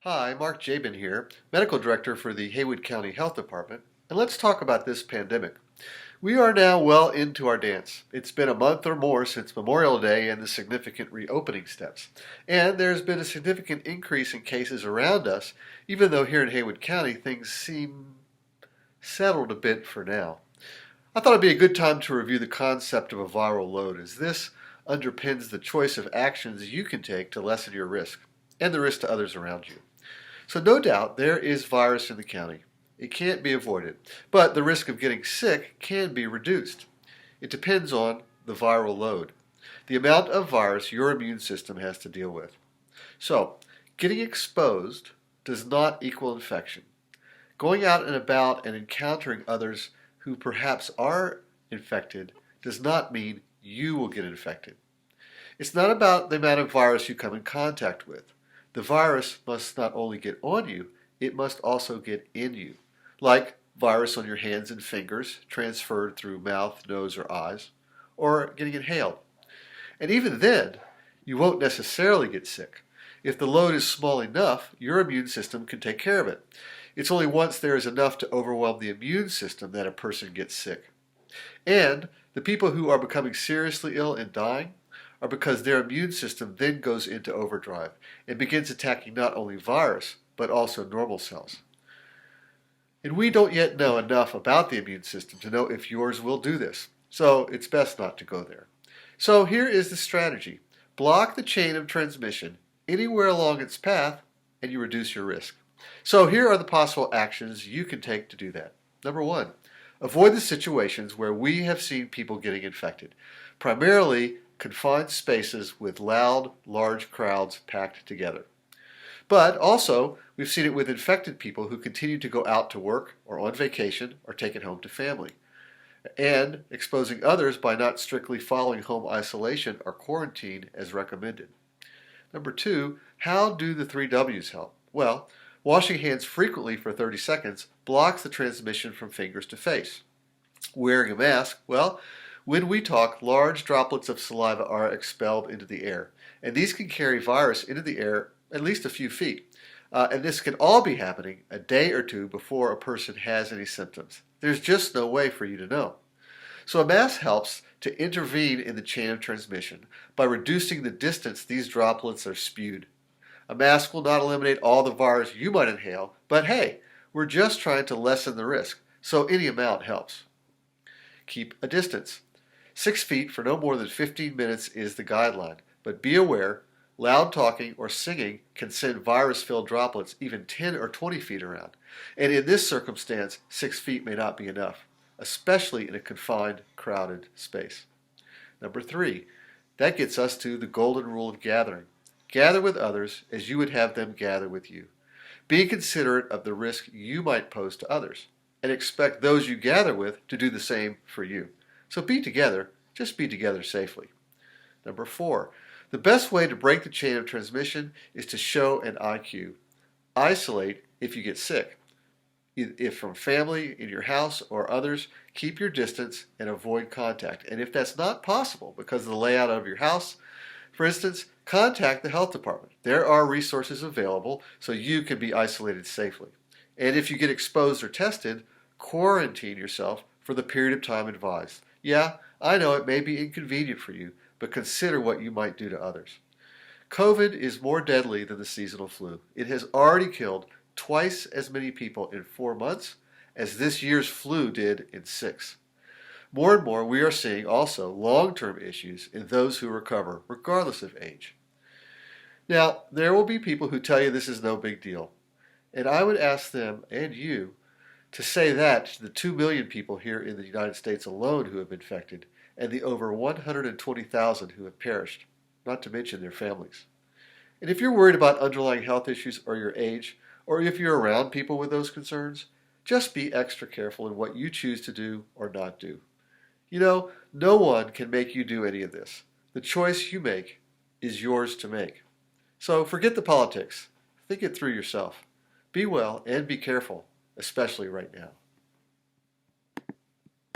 Hi, Mark Jaben here, Medical Director for the Haywood County Health Department, and let's talk about this pandemic. We are now well into our dance. It's been a month or more since Memorial Day and the significant reopening steps, and there's been a significant increase in cases around us, even though here in Haywood County things seem settled a bit for now. I thought it'd be a good time to review the concept of a viral load, as this underpins the choice of actions you can take to lessen your risk and the risk to others around you. So no doubt there is virus in the county. It can't be avoided, but the risk of getting sick can be reduced. It depends on the viral load, the amount of virus your immune system has to deal with. So, getting exposed does not equal infection. Going out and about and encountering others who perhaps are infected does not mean you will get infected. It's not about the amount of virus you come in contact with. The virus must not only get on you, it must also get in you, like virus on your hands and fingers transferred through mouth, nose, or eyes, or getting inhaled. And even then, you won't necessarily get sick. If the load is small enough, your immune system can take care of it. It's only once there is enough to overwhelm the immune system that a person gets sick. And the people who are becoming seriously ill and dying are because their immune system then goes into overdrive and begins attacking not only virus, but also normal cells. And we don't yet know enough about the immune system to know if yours will do this, so it's best not to go there. So here is the strategy. Block the chain of transmission anywhere along its path and you reduce your risk. So here are the possible actions you can take to do that. Number one, avoid the situations where we have seen people getting infected, primarily confined spaces with loud, large crowds packed together. But also, we've seen it with infected people who continue to go out to work or on vacation or take it home to family, and exposing others by not strictly following home isolation or quarantine as recommended. Number two, how do the 3Ws help? Well, washing hands frequently for 30 seconds blocks the transmission from fingers to face. Wearing a mask, well, when we talk, large droplets of saliva are expelled into the air, and these can carry virus into the air at least a few feet. And this can all be happening a day or two before a person has any symptoms. There's just no way for you to know. So a mask helps to intervene in the chain of transmission by reducing the distance these droplets are spewed. A mask will not eliminate all the virus you might inhale, but hey, we're just trying to lessen the risk, so any amount helps. Keep a distance. 6 feet for no more than 15 minutes is the guideline, but be aware, loud talking or singing can send virus-filled droplets even 10 or 20 feet around, and in this circumstance, 6 feet may not be enough, especially in a confined, crowded space. Number three, that gets us to the golden rule of gathering. Gather with others as you would have them gather with you. Be considerate of the risk you might pose to others, and expect those you gather with to do the same for you. So be together, just be together safely. Number four, the best way to break the chain of transmission is to show an IQ. Isolate if you get sick. If from family, in your house, or others, keep your distance and avoid contact. And if that's not possible because of the layout of your house, for instance, contact the health department. There are resources available so you can be isolated safely. And if you get exposed or tested, quarantine yourself for the period of time advised. Yeah, I know it may be inconvenient for you, but consider what you might do to others. COVID is more deadly than the seasonal flu. It has already killed twice as many people in 4 months as this year's flu did in 6. More and more, we are seeing also long-term issues in those who recover, regardless of age. Now, there will be people who tell you this is no big deal, and I would ask them and you to say that to the 2 million people here in the United States alone who have been infected, and the over 120,000 who have perished, not to mention their families. And if you're worried about underlying health issues or your age, or if you're around people with those concerns, just be extra careful in what you choose to do or not do. You know, no one can make you do any of this. The choice you make is yours to make. So forget the politics. Think it through yourself. Be well and be careful, especially right now.